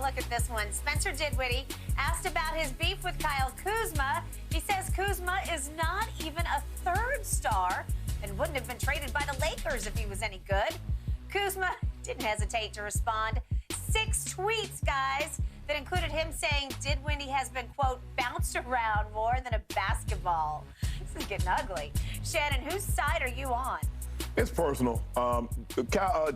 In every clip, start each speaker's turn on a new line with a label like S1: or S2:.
S1: look at this one. Spencer Dinwiddie asked about his beef with Kuzma. He says Kuzma is not even a third star and wouldn't have been traded by the Lakers if he was any good. Kuzma didn't hesitate to respond. 6 tweets, guys, that included him saying Dinwiddie has been, quote, bounced around more than a basketball. This is getting ugly. Shannon, whose side are you on?
S2: It's personal.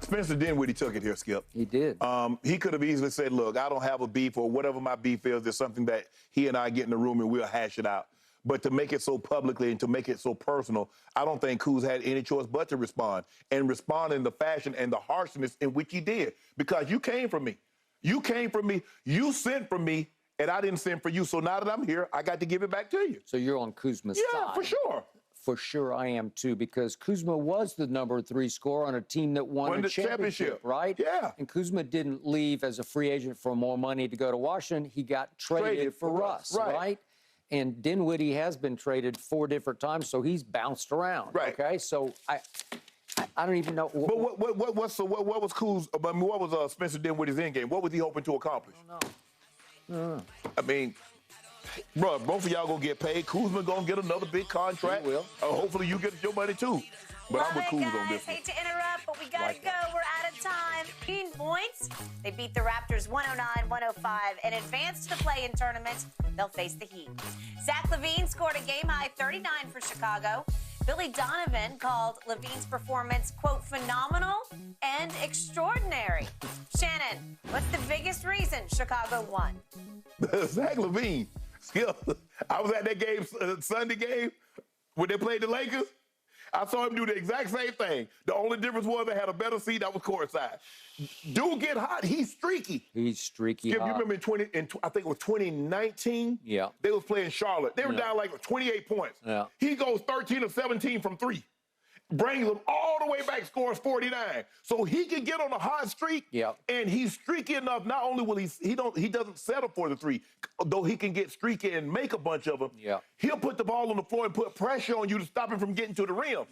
S2: Spencer Dinwiddie took it here, Skip.
S3: He did.
S2: He could have easily said, look, I don't have a beef, or whatever my beef is, there's something that he and I get in the room and we'll hash it out. But to make it so publicly and to make it so personal, I don't think Kuz had any choice but to respond. And respond in the fashion and the harshness in which he did. Because you came from me. You came from me. You sent from me, and I didn't send for you. So now that I'm here, I got to give it back to you.
S3: So you're on Kuzma's side.
S2: Yeah, for sure.
S3: For sure I am, too, because Kuzma was the number 3 scorer on a team that won a championship, right?
S2: Yeah.
S3: And Kuzma didn't leave as a free agent for more money to go to Washington. He got traded for Russ, right? And Dinwiddie has been traded 4 different times, so he's bounced around.
S2: Right.
S3: Okay, so I don't even know.
S2: But what was Kuz? I mean, what was Spencer Dinwiddie's end game? What was he hoping to accomplish?
S3: I don't know.
S2: I mean, bro, both of y'all gonna get paid. Kuzma gonna get another big contract.
S3: He will.
S2: Hopefully you get your money too. But
S1: Love
S2: I'm with
S1: it,
S2: Kuz
S1: guys.
S2: on this one.
S1: Hate to interrupt, but we gotta go. We're out of time. 15 points. They beat the Raptors 109-105 and advanced to the play-in tournament. They'll face the Heat. Zach LaVine scored a game-high 39 for Chicago. Billy Donovan called LaVine's performance, quote, phenomenal and extraordinary. Shannon, what's the biggest reason Chicago won?
S2: Zach LaVine. I was at that game, Sunday game, when they played the Lakers. I saw him do the exact same thing. The only difference was they had a better seat that was courtside. Dude get hot. He's streaky.
S3: He's streaky.
S2: Skip, you remember I think it was 2019?
S3: Yeah.
S2: They was playing Charlotte. They were down like 28 points.
S3: Yeah.
S2: He goes 13 of 17 from 3. Brings them all the way back, scores 49. So he can get on a hot streak, and he's streaky enough. Not only will he doesn't settle for the 3, though he can get streaky and make a bunch of them.
S3: Yeah.
S2: He'll put the ball on the floor and put pressure on you to stop him from getting to the rim.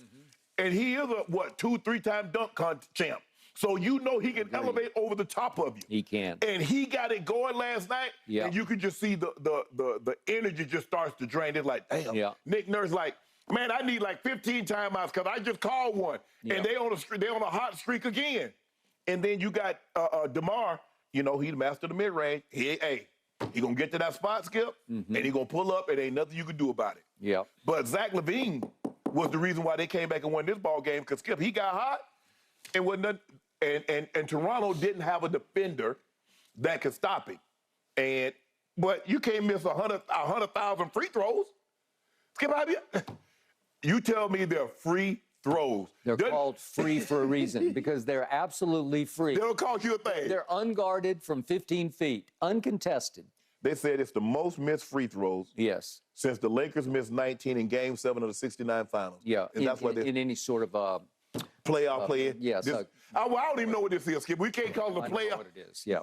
S2: And he is a 2-3-time dunk champ. So you know he can elevate over the top of you.
S3: He can.
S2: And he got it going last night, and you could just see the energy just starts to drain. It's like, damn. Nick Nurse like, man, I need like 15 timeouts because I just called one, and they on a hot streak again. And then you got DeMar. You know, he mastered the mid range. He gonna get to that spot, Skip, and he gonna pull up, and ain't nothing you can do about it.
S3: Yeah.
S2: But Zach LaVine was the reason why they came back and won this ball game, because Skip, he got hot, and wasn't and Toronto didn't have a defender that could stop him. But you can't miss 100,000 free throws. Skip, you tell me they're free throws.
S3: They're called free for a reason, because they're absolutely free.
S2: They don't cost you a thing.
S3: They're unguarded from 15 feet, uncontested.
S2: They said it's the most missed free throws since the Lakers missed 19 in Game 7 of the '69 Finals.
S3: Yeah,
S2: and that's what
S3: in any sort of
S2: playoff play.
S3: Yes.
S2: I don't even know what this is, Skip. We can't call it a playoff.
S3: I know what it is, yeah.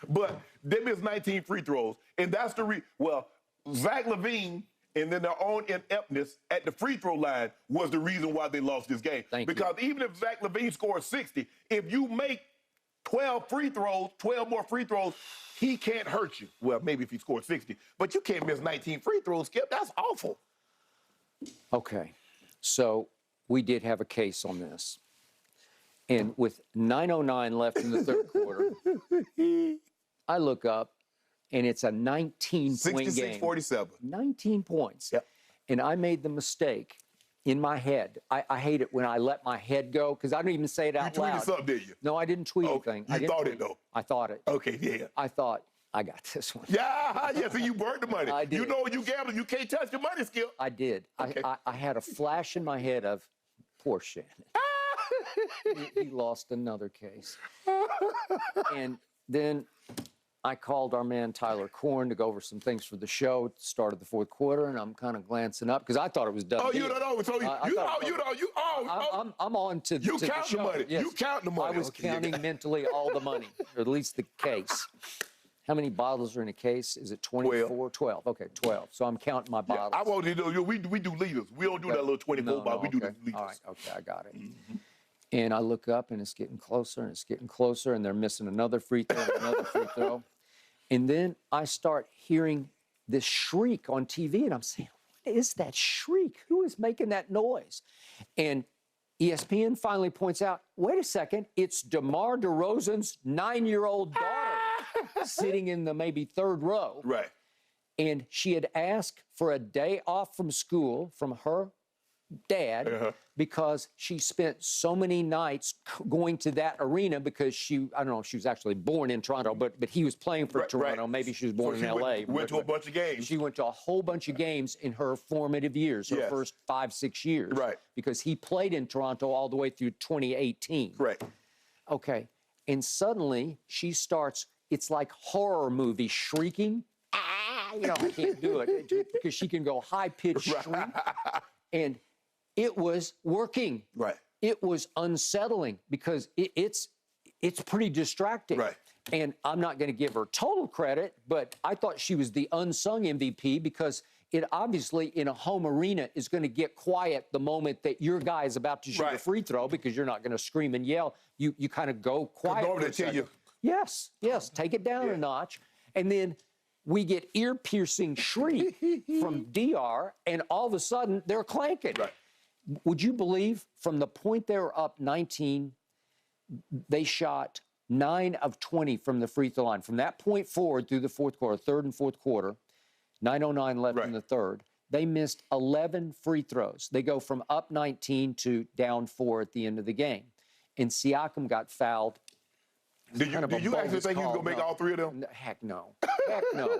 S2: But they missed 19 free throws, and that's Zach LaVine and then their own ineptness at the free throw line was the reason why they lost this game. Because even if Zach LaVine scores 60, if you make 12 more free throws, he can't hurt you. Well, maybe if he scores 60, but you can't miss 19 free throws, Skip. That's awful.
S3: Okay, so we did have a case on this. And with 9:09 left in the third quarter, I look up, and it's a 19-point game.
S2: 66-47.
S3: 19 points.
S2: Yep.
S3: And I made the mistake in my head. I hate it when I let my head go, because I don't even say it out loud.
S2: You tweeted something, did you?
S3: No, I didn't tweet anything.
S2: You thought it, though?
S3: I thought it.
S2: Okay, yeah.
S3: I thought, I got this one.
S2: Yeah, so you burned the money.
S3: I did.
S2: You know when you gamble, you can't touch your money, Skip.
S3: I did.
S2: Okay.
S3: I had a flash in my head of, poor Shannon. he lost another case. And then I called our man Tyler Korn to go over some things for the show at the start of the fourth quarter, and I'm kind of glancing up because I thought it was done.
S2: Oh, you don't know. So
S3: I'm on to
S2: you
S3: the
S2: count
S3: show.
S2: the money.
S3: Yes.
S2: You count the money.
S3: I was counting mentally all the money, or at least the case. How many bottles are in a case? Is it 24? 12. Okay, 12. So I'm counting my bottles.
S2: I want to do. We do liters. We don't do that little 24 bottle. We do the liters.
S3: All right. Okay, I got it. And I look up, and it's getting closer, and it's getting closer, and they're missing another free throw, another free throw. And then I start hearing this shriek on TV, and I'm saying, what is that shriek? Who is making that noise? And ESPN finally points out, wait a second, it's DeMar DeRozan's 9-year-old daughter sitting in the maybe third row.
S2: Right.
S3: And she had asked for a day off from school from her dad because she spent so many nights going to that arena because I don't know if she was actually born in Toronto, but he was playing for Toronto. Maybe she was born in L.A.
S2: Went to a bunch of games.
S3: She went to a whole bunch of games in her formative years, her first 5-6 years.
S2: Right.
S3: Because he played in Toronto all the way through 2018.
S2: Correct.
S3: Okay. And suddenly she starts, it's like horror movie shrieking. You know, I can't do it because she can go high-pitched shriek. And it was working.
S2: Right.
S3: It was unsettling because it's pretty distracting.
S2: Right.
S3: And I'm not going to give her total credit, but I thought she was the unsung MVP because it obviously in a home arena is going to get quiet the moment that your guy is about to shoot a free throw because you're not going to scream and yell. You kind of go quiet.
S2: Normally tell you.
S3: Yes, take it down a notch. And then we get ear-piercing shriek from DR, and all of a sudden they're clanking.
S2: Right.
S3: Would you believe from the point they were up 19, they shot 9 of 20 from the free throw line. From that point forward through the fourth quarter, third and fourth quarter, 9:09 left in the third, they missed 11 free throws. They go from up 19 to down 4 at the end of the game. And Siakam got fouled.
S2: Did you actually think he was going to make all 3 of them?
S3: Heck no. Heck no.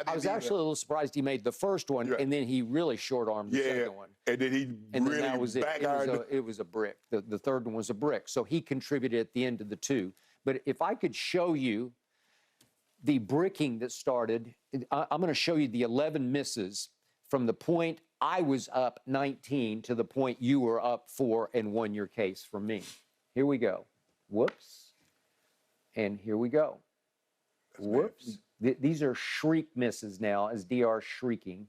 S3: I was actually a little surprised he made the first one, and then he really short-armed the second one.
S2: And then he really
S3: that was it.
S2: back-ironed.
S3: It was a brick. The third one was a brick. So he contributed at the end of the 2. But if I could show you the bricking that started, I'm going to show you the 11 misses from the point I was up 19 to the point you were up 4 and won your case from me. Here we go. Whoops. And here we go. Whoops. These are shriek misses now as DR shrieking.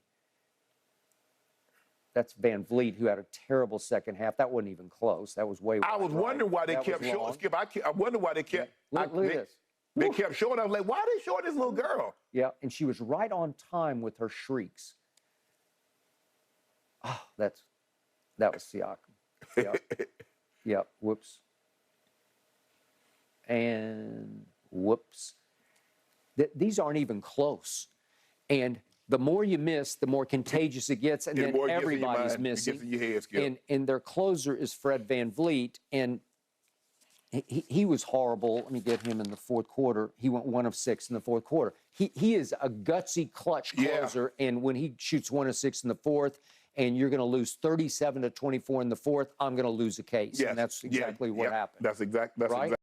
S3: That's Van Vliet, who had a terrible second half. That wasn't even close. That was way
S2: I was wondering why they kept showing. Skip, I wonder why they kept.
S3: Look at this.
S2: They kept showing. I was like, why are they showing this little girl?
S3: Yeah, and she was right on time with her shrieks. Oh, that was Siakam. Yep. Yep. Whoops. And whoops. These aren't even close. And the more you miss, the more contagious it gets, and then everybody's missing.
S2: It gets in your head, Skip.
S3: And their closer is Fred Van Vliet, and he was horrible. Let me get him in the fourth quarter. He went 1 of 6 in the fourth quarter. He is a gutsy clutch closer, and when he shoots 1 of 6 in the fourth, and you're going to lose 37-24 in the fourth, I'm going to lose a case. Yes. And that's exactly what happened.
S2: That's exactly.